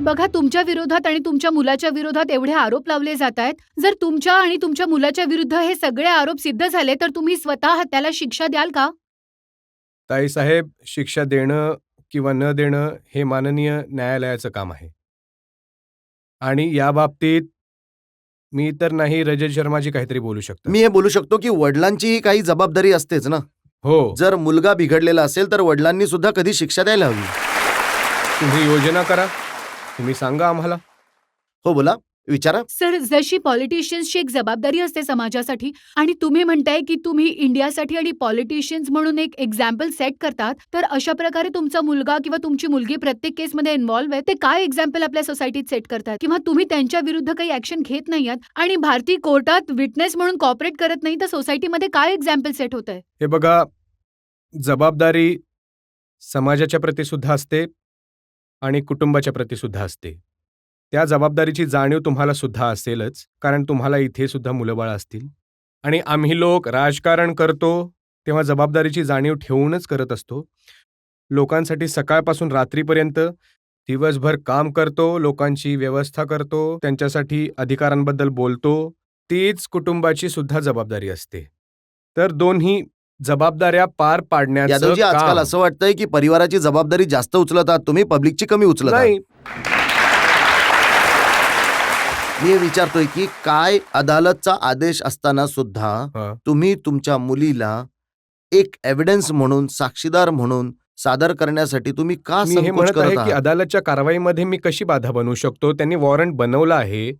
बघा, तुमच्या विरोधात आणि तुमच्या मुलाच्या विरोधात एवढे आरोप लावले जात आहेत. जर तुमच्या आणि तुमच्या मुलाच्या विरुद्ध हे सगळे आरोप सिद्ध झाले, तर तुम्ही स्वतः त्याला शिक्षा द्याल का? ताईसाहेब, शिक्षा देणं किंवा न देणं हे माननीय न्यायालयाचं काम आहे. आणि या बाबतीत मी तर नाही रजत शर्माजी काहीतरी बोलू शकतो. मी हे बोलू शकतो की वडिलांचीही काही जबाबदारी असतेच ना. हो, जर मुलगा बिघडलेला असेल तर वडिलांनी सुद्धा कधी शिक्षा द्यायला हवी. तुम्ही योजना करा, तुम्ही सांगा आम्हाला. हो, बोला, विचारा. सर, जशी पॉलिटिशियन्सची एक जबाबदारी असते समाजासाठी आणि तुम्ही म्हणताय की तुम्ही इंडियासाठी आणि पॉलिटिशियन्स म्हणून एक एक्झाम्पल सेट करतात, तर अशा प्रकारे तुमचा मुलगा किंवा तुमची मुलगी प्रत्येक केसमध्ये इन्व्हॉल्व्ह आहे, ते काय एक्झाम्पल आपल्या सोसायटीत सेट करतात? किंवा तुम्ही त्यांच्या विरुद्ध काही ऍक्शन घेत नाही आहात आणि भारतीय कोर्टात विटनेस म्हणून कॉपरेट करत नाही, तर सोसायटीमध्ये काय एक्झाम्पल सेट होत आहे? हे बघा, जबाबदारी समाजाच्या प्रती सुद्धा असते आणि कुटुंबाच्या प्रती सुद्धा असते. त्या जबाबदारीची जाणीव तुम्हाला सुद्धा असेलच, कारण तुम्हाला इथे सुद्धा मुलंबाळ असतील. आणि आम्ही लोक राजकारण करतो तेव्हा जबाबदारीची जाणीव ठेवूनच करत असतो. लोकांसाठी सकाळपासून रात्रीपर्यंत दिवसभर काम करतो, लोकांची व्यवस्था करतो, त्यांच्यासाठी अधिकारांबद्दल बोलतो. तीच कुटुंबाची सुद्धा जबाबदारी असते. तर दोन्ही जबाबदाऱ्या पार पाडण्याचं यादवजी, आजकाल काम असं वाटतंय की परिवाराची जबाबदारी जास्त उचलत आहात तुम्ही, पब्लिकची कमी उचलत आहात. नाही. मी हे विचारतोय की काय अदालतचा आदेश असताना सुद्धा हं. तुम्ही तुमच्या मुलीला एक एव्हिडन्स म्हणून, साक्षीदार म्हणून सादर करण्यासाठी तुम्ही का मी हे संकोच म्हणत आहे करत की आहात? अदालतच्या कारवाईमध्ये मी कशी बाधा बनवू शकतो? त्यांनी वॉरंट बनवला आहे,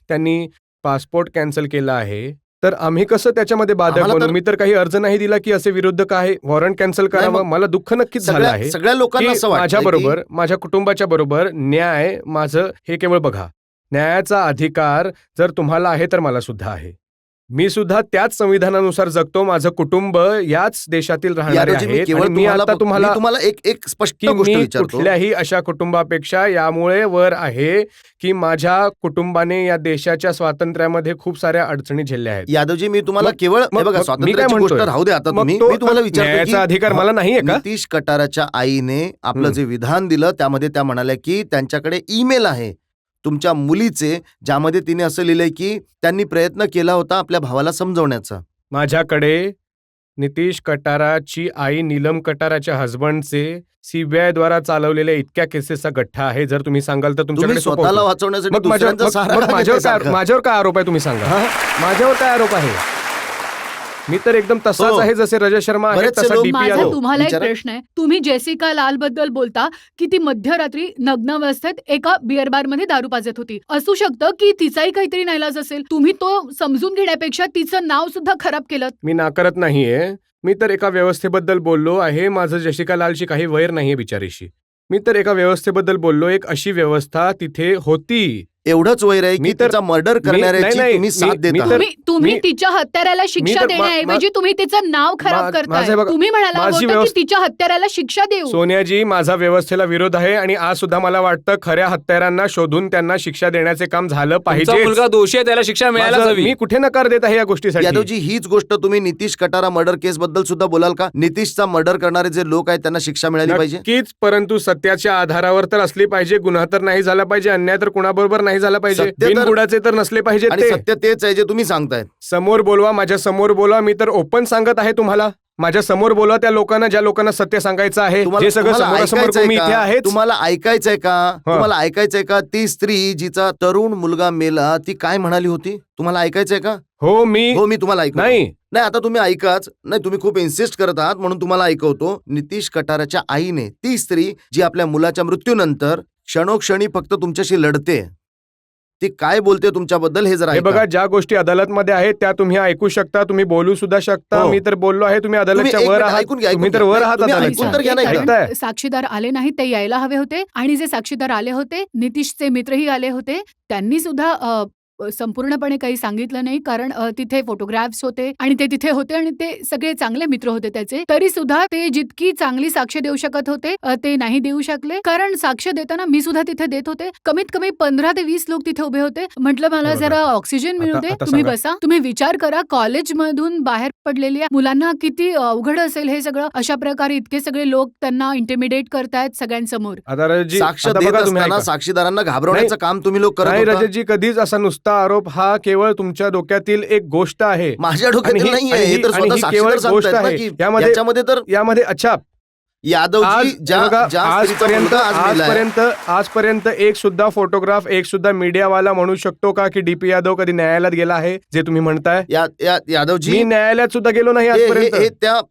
त्यांनी पासपोर्ट कॅन्सल केला आहे, तर आम्ही कसं त्याच्यामध्ये बाधा आम्हाला बनवू? तर- मी तर काही अर्ज नाही दिला की असे विरोधक आहे वॉरंट कॅन्सल करावं. मग मला दुःख नक्कीच झालं आहे सगळ्या लोकांना की असं वाटतं माझ्या बरोबर, माझ्या कुटुंबाच्या बरोबर न्याय माझं हे केवळ बघा, न्यायाचा अधिकार जर तुम्हाला आहे तर मला सुद्धा आहे. मी सुद्धा त्याच संविधानानुसार जगतो. माझं कुटुंब याच देशातील राहणारे यादवजी, मी आहेत केवळ आणि मी आता मी तुम्हाला तुम्हाला एक स्पष्ट की गोष्ट मी विचारतो. कुठल्याही अशा कुटुंबापेक्षा यामुळे वर आहे की माझ्या कुटुंबाने या देशाच्या स्वातंत्र्यामध्ये खूप साऱ्या अडचणी झेलल्या आहेत. यादवजी, मी तुम्हाला मग- केवळ हे मग- बघा, मग मी काय स्वातंत्र्याची गोष्ट म्हणतोय? राहू दे आता मग तुम्ही. तो मी तुम्हाला विचारतो न्यायाचा अधिकार मला नाहीये का? नितीश कटाराच्या आईने आपलं जे विधान दिलं त्यामध्ये त्या म्हणाल्या की त्यांच्याकडे ईमेल आहे तुमच्या मुलीचे, ज्यामध्ये तिने असं लिहिलंय की त्यांनी प्रयत्न केला होता आपल्या भावाला समजवण्याचा. माझ्याकडे नितीश कटाराची आई नीलम कटाराच्या हसबंडचे सीबीआय द्वारा चालवलेल्या इतक्या केसेसचा गठ्ठा आहे. जर तुम्ही सांगाल तर तुम्ही तुमच्याकडे सोपं स्वतःला होतं. वाचवण्यासाठी मग माझ्यावर दुसऱ्यांचा सहारा मग का माझ्यावर घेताय काय सारखं? माझ्यावर काय आरोप आहे तुम्ही सांगा? हा? माझ्यावर काय आरोप आहे? मी तर एकदम तसाच हो. आहे जसे रजत शर्मा आहे बरेचसे तसा लोक- डीपी माझा यादव. तुम्हाला एक विचारा. प्रश्न आहे. तुम्ही जेसिका लाल बद्दल बोलता की ती मध्यरात्री नग्नावस्थेत एका बिअर बार मध्ये दारू पाजत होती. असू शकतं की तिचाही काहीतरी नाईलाज असेल. तुम्ही तो समजून घेण्यापेक्षा तिचं नाव सुद्धा खराब केलं. मी नाकारत नाहीये. मी तर एका व्यवस्थेबद्दल बोललो आहे. माझं जशिका लालची काही वैर नाहीये बिचारीशी. मी तर एका व्यवस्थेबद्दल बोललो. एक अशी व्यवस्था तिथे होती. एवढंच वैर आहे मी की तर- तिचा मर्डर करणाऱ्याची नाही, तुम्ही साथ मी देत तर- आहात. तुम्ही मी- तिच्या हत्याराला शिक्षा तर- देण्याऐवजी तुम्ही तिचं नाव खराब माझं करताय. बघा, तुम्ही म्हणाला माझी होता की व्यवस्था- तिच्या हत्याराला शिक्षा देऊ. सोनियाजी, माझा व्यवस्थेला विरोध आहे आणि आज सुद्धा मला वाटतं खऱ्या हत्यारांना शोधून त्यांना शिक्षा देण्याचे काम झालं तुमचा पाहिजे. मुलगा दोषी आहे, त्याला शिक्षा मिळायलाच हवी. मी कुठे नकार देत आहे या गोष्टीसाठी? यादवजी, हीच गोष्ट तुम्ही नितीश कटारा मर्डर केस बद्दल सुद्धा बोलाल का? नितीशचा मर्डर करणारे जे लोक आहेत त्यांना शिक्षा मिळाली पाहिजे. नक्कीच, परंतु सत्याच्या आधारावर तर असली पाहिजे. गुन्हा तर नाही झाला पाहिजे, अन्याय तर कुणाबरोबर नाही झाला पाहिजे, सत्य तर- बिनबुडाचे तर नसले पाहिजे. आणि ते सत्य तेच आहे जे तुम्ही सांगताय. समोर बोलवा, माझ्या समोर बोलवा. मी तर ओपन सांगत आहे तुम्हाला. माझ्या समोर बोलवा त्या लोकांना, ज्या लोकांना सत्य सांगायचं आहे. जे सगळं समोरासमोर ऐकायचंय तुम्ही इथे का? आहेत. तुम्हाला ऐकायचंय का? तुम्हाला ऐकायचंय का? ती स्त्री जिचा तरुण मुलगा मेला ती काय म्हणाली होती? तुम्हाला ऐकायचंय का? हो, मी तुम्हाला ऐकतो. नाही. नाही, आता तुम्ही ऐकाच. नाही, तुम्ही खूप इन्सिस्ट करत आहात म्हणून तुम्हाला ऐकवतो. नितीश कटाराच्या आईने, ती स्त्री जी आपल्या मुलाच्या मृत्यूनंतर क्षणोक्षणी फक्त तुमच्याशी लढते, ती काय बोलते तुमच्याबद्दल हे जरा हे ऐका. बघा, ज्या गोष्टी अदालतमध्ये आहेत त्या तुम्ही ऐकू शकता, तुम्ही बोलू सुद्धा शकता. हो. मी तर बोललो आहे, तुम्ही तुम्ही अदालतच्या एक वर मिनिट आहात. ऐकून घ्या, तुम्ही तर ऐकून वर घ्या. आहात तुम्ही अदालतच्या. ऐकून तर घ्या ना एकदा. ऐकताय? साक्षीदार आले नाहीत, ते यायला हवे होते आणि जे साक्षीदार आले होते, नितीशचे मित्रही आले होते, त्यांनी सुद्धा संपूर्णपणे काही सांगितलं नाही कारण तिथे फोटोग्राफ्स होते आणि ते तिथे होते आणि ते सगळे चांगले मित्र होते त्याचे. तरी सुद्धा ते जितकी चांगली साक्ष देऊ शकत होते ते नाही देऊ शकले. कारण साक्ष देताना मी सुद्धा तिथे देत होते. कमीत कमी 15 ते 20 लोक तिथे उभे होते. म्हटलं मला हे बघा, जरा ऑक्सिजन मिळू आता- दे. आता तुम्ही सांगा. बसा. तुम्ही विचार करा कॉलेजमधून बाहेर पडलेल्या मुलांना किती अवघड असेल हे सगळं. अशा प्रकारे इतके सगळे लोक त्यांना इंटिमिडेट करतायत सगळ्यांसमोर. आता रजतजी, साक्ष आता देत बघा तुम्ही असताना ऐका. साक्षीदारांना घाबरवण्याचं नाही, काम तुम्ही लोक करत नाही होता. रजतजी, कधीच असा नुसता आरोप हा केवळ तुमच्या डोक्यातील एक गोष्ट आहे. माझ्या आणि डोक्यात ही- नाहीये, आणि हे ही- तर आणि स्वतः ही साक्षीदार केवळ गोष्ट सांगतायत ना आहे. की यामध्ये- याच्यामध्ये तर यामध्ये अच्छा यादवजी आज ज्या बघा, ज्या स्त्रीचा आजपर्यंत मुलगा आज मेलाय, आजपर्यंत एक सुद्धा फोटोग्राफ, एक सुद्धा मीडियावाला म्हणू शकतो का की डीपी यादव कधी न्यायालयात गेला आहे जे तुम्ही म्हणताय? यादवजी मी न्यायालयात सुद्धा गेलो नाही हे- हे- आजपर्यंत. हे त्या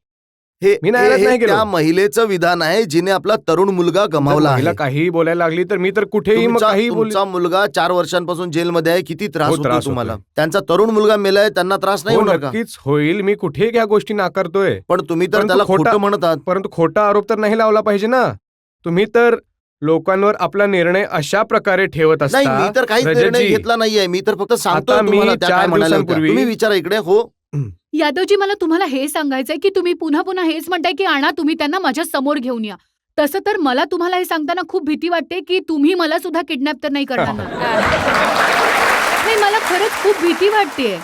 हे मी न्यायालयात हे- नाही हे गेलो. त्या महिलेचं विधान आहे जिने आपला तरुण मुलगा जर गमावला महिला आहे. काहीही बोलायला लागली तर मी तर कुठेही मग काही बोल. तुमचा मुलगा 4 वर्षांपासून जेलमध्ये आहे. किती त्रास हो, होतो त्रास तुम्हाला? होतोय. त्यांचा तरुण मुलगा मेलाय, त्यांना त्रास नाही हो, होणार का? नक्कीच होईल. मी कुठेही ह्या गोष्टी नाकारतोय. पण तुम्ही तर परंतु त्याला खोटा- खोटं म्हणत आहात. परंतु खोटा आरोप तर नाही लावला पाहिजे ना. तुम्ही तर लोकांवर आपला निर्णय अशा प्रकारे ठेवत नाही, असता. मी तर काहीच निर्णय रजतजी, घेतला नाहीये. मी तर फक्त सांगतोय आता मी तुम्हाला त्या 4 काय म्हणाल्या होत्या. दिवसांपूर्वी- तुम्ही विचारा इकडे. हो, यादवजी मला तुम्हाला हे सांगायचंय की तुम्ही पुन्हा पुन्हा हेच म्हणताय की आणा तुम्ही त्यांना माझ्या समोर घेऊन या. तसं तर मला तुम्हाला हे सांगताना खूप भीती वाटते की तुम्ही मला सुद्धा किडनॅप तर नाही करणार ना. नाही, मला खरंच खूप भीती वाटतेय.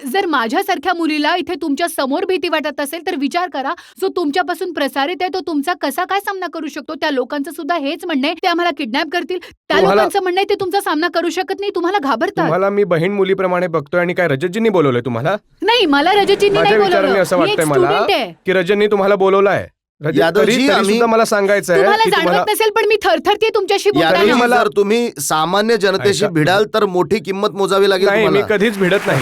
जर माझ्यासारख्या मुलीला इथे तुमच्या समोर भीती वाटत असेल तर विचार करा जो तुमच्यापासून प्रसारित आहे तो तुमचा कसा काय सामना करू शकतो. त्या लोकांचं सुद्धा हेच म्हणणं आहे ते आम्हाला किडनॅप करतील. त्या तुम्हाला- लोकांचं म्हणणं आहे ते तुमचा सामना करू शकत नाही. तुम्हाला घाबरतात. तुम्हाला मी बहीण मुलीप्रमाणे बघतोय आणि काय रजतजींनी बोलवलंय तुम्हाला? नाही, मला रजतजींनी माझ्या नाही विचाराने बोलवलं. असं मी एक वाटतंय मला स्टुडंट आहे. की रजतनी तुम्हाला बोलवलंय. रजत, यादवजी, तरी आम्ही- सुद्धा मला सांगायचं आहे तुम्हाला की तुम्हाला जाणवत नसेल पण मी थरथरते तुमच्याशी यादवजी, यादवजी, बोलताना. मला- जर तुम्ही सामान्य जनतेशी ऐका. भिडाल तर मोठी किंमत मोजावी लागेल नाही, मी तुम्हाला. कधीच भिडत नाही.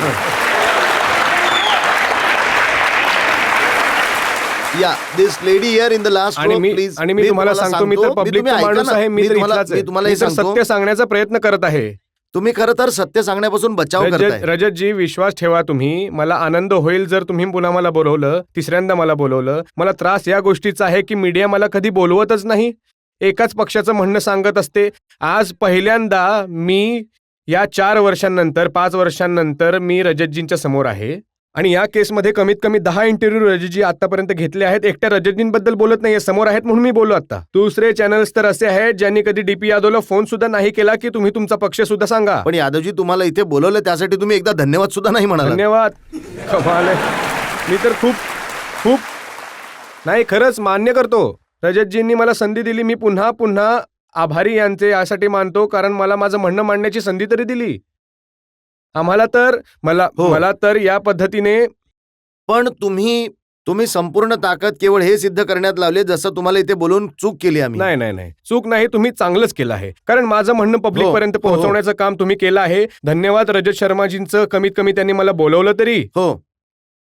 या this lady here in the last आणि रो मी प्लीज. आणि मी तुम्हाला सांगतो, मी तर पब्लिकचा माणूस आहे. मी तर इथलाच आहे. तुम्हाला मी हे तर सांगतो, सत्य सांगण्याचा प्रयत्न करत आहे. तुम्ही खरं तर सत्य सांगण्यापासून बचाव करताय. रजतजी, विश्वास ठेवा तुम्ही. मला आनंद होईल जर तुम्ही पुन्हा मला बोलवलं, तिसऱ्यांदा मला बोलवलं. मला त्रास या गोष्टीचा आहे की मीडिया मला कधी बोलवतच नाही. एकाच पक्षाचं म्हणणं सांगत असते. आज पहिल्यांदा मी या 4 वर्षांनंतर 5 वर्षांनंतर मी रजतजींच्या समोर आहे आणि या केसमध्ये कमीत कमी 10 इंटरव्ह्यू रजतजी आतापर्यंत घेतले आहेत. एकट्या रजतजींबद्दल बोलत नाहीये, समोर आहेत म्हणून मी बोललो आता. दुसरे चॅनल्स तर असे आहेत ज्यांनी कधी डीपी यादवला फोन सुद्धा नाही केला की तुम्ही तुमचा पक्ष सुद्धा सांगा. पण यादवजी, तुम्हाला इथे बोलवलं त्यासाठी तुम्ही एकदा धन्यवाद सुद्धा नाही म्हणाला. धन्यवाद. कमाल आहे. मी तर खूप खूप नाही, खरंच मान्य करतो. रजतजींनी मला संधी दिली. मी पुन्हा पुन्हा आभारी यांचे यासाठी मानतो कारण मला माझं म्हणणं मांडण्याची संधी तरी दिली. आम्हाला तर हो. मला तर या पद्धतीने पण तुम्ही संपूर्ण ताकद केवळ हे सिद्ध करण्यात लावले जसं तुम्हाला इथे बोलून चूक केली आम्ही. नाही, चूक नाही, तुम्ही चांगलंच केलं आहे. कारण माझं म्हणणं पब्लिक पर्यंत हो, हो. पोहोचवण्याचं काम तुम्ही केलं आहे. धन्यवाद रजत शर्माजींचं. कमीत कमी त्यांनी मला बोलवलं तरी. हो,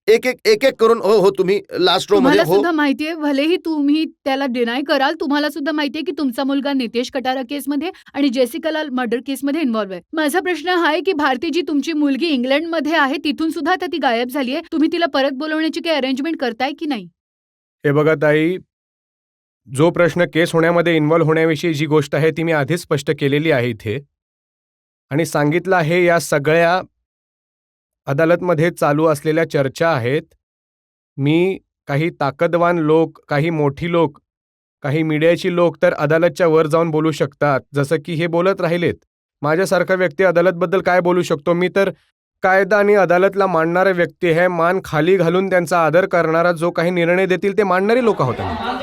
एक एक करून. हो, तुम्ही लास्ट रो मध्ये. तुम्हाला हो, सुद्धा माहितीये भलेही तुम्ही त्याला डिनाय कराल तुम्हाला सुद्धा माहितीये की तुमचा मुलगा नितेश कटारा केसमध्ये आणि जेसिका लाल मर्डर केसमध्ये इन्व्हॉल्व्ह आहे. माझा प्रश्न हा आहे की भारती जी तुमची मुलगी इंग्लंडमध्ये आहे तिथून सुद्धा आता ती गायब झालीये. तुम्ही तिला परत बोलवण्याची काही अरेंजमेंट करताय की नाही? हे बघा ताई, जो प्रश्न केस होण्यामध्ये इन्व्हॉल्व्ह होण्याविषयी जी गोष्ट आहे ती मी आधीच स्पष्ट केलेली आहे इथे आणि सांगितलं आहे. या सगळ्या अदालतमध्ये चालू असलेल्या चर्चा आहेत. मी काही ताकदवान लोक, काही मोठी लोक, काही मीडियाची लोक तर अदालतच्या वर जाऊन बोलू शकतात जसं की हे बोलत राहिलेत. माझ्यासारखा व्यक्ती अदालतबद्दल काय बोलू शकतो? मी तर कायदा आणि अदालतला मानणारा व्यक्ती आहे. मान खाली घालून त्यांचा आदर करणारा, जो काही निर्णय देतील ते मानणारे लोक आहोत आम्ही.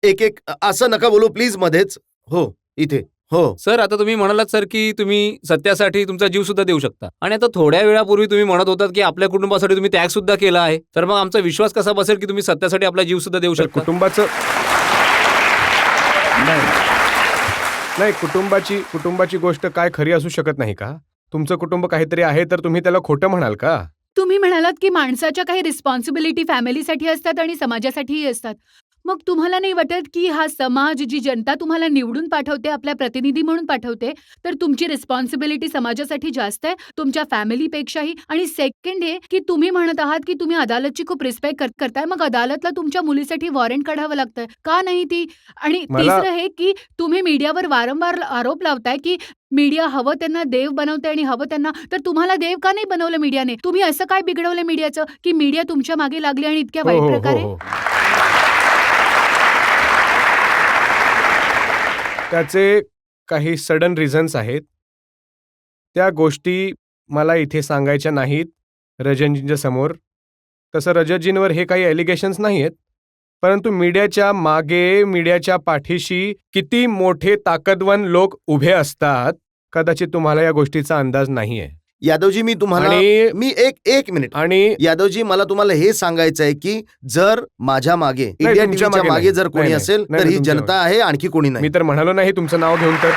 एक असं नका बोलू प्लीज मध्येच. हो, इथे. हो, सर, आता तुम्ही म्हणालात सर की तुम्ही सत्यासाठी तुमचा जीव सुद्धा देऊ शकता आणि आता थोड्या वेळापूर्वी तुम्ही म्हणत होतात की आपल्या कुटुंबासाठी तुम्ही त्याग सुद्धा केला आहे. तर मग आमचा विश्वास कसा बसेल की तुम्ही सत्यासाठी आपला जीव सुद्धा देऊ तर शकता? कुटुंबाचं नाही, कुटुंबाची गोष्ट काय खरी असू शकत नाही का? तुमचं कुटुंब काहीतरी आहे तर तुम्ही त्याला खोटं म्हणाल का? तुम्ही म्हणालात की माणसाच्या काही रिस्पॉन्सिबिलिटी फॅमिलीसाठी असतात आणि समाजासाठीही असतात. मग तुम्हाला नाही वाटत की हा समाज, जी जनता तुम्हाला निवडून पाठवते, आपल्या प्रतिनिधी म्हणून पाठवते, तर तुमची रिस्पॉन्सिबिलिटी समाजासाठी जास्त आहे, तुमच्या फॅमिलीपेक्षाही? आणि सेकंड हे की तुम्ही म्हणत आहात की तुम्ही अदालतची खूप रिस्पेक्ट करताय, मग अदालतला तुमच्या मुलीसाठी वॉरंट काढावं लागतंय, का नाही ती? आणि तिसरं हे की तुम्ही मीडियावर वारंवार आरोप लावताय की मीडिया हवं त्यांना देव बनवते आणि हवं त्यांना, तर तुम्हाला देव का नाही बनवलं मीडियाने? तुम्ही असं काय बिघडवलं मीडियाचं की मीडिया तुमच्या मागे लागली आणि इतक्या हो, वाईट हो, हो, प्रकारे? हो. त्याचे काही सडन रिझन्स आहेत. त्या गोष्टी मला इथे सांगायच्या नाहीत रजतजींच्या समोर. तसं रजतजींवर हे काही एलिगेशन्स नाही आहेत. परंतु मीडियाच्या मागे, मीडियाच्या पाठीशी किती मोठे ताकदवान लोक उभे असतात, कदाचित तुम्हाला या गोष्टीचा अंदाज नाहीये. यादवजी मी तुम्हाला आणि मी एक मिनिट आणि यादवजी मला तुम्हाला हे सांगायचं आहे की जर माझ्या मागे इंडिया तुमच्या टीव्हीच्या मागे मागे नाही. जर कोणी नाही, असेल नाही, तर ही तुमच्या जनता आहे, आणखी कोणी नाही. मी तर म्हणालो नाही तुमचं नाव घेऊन तर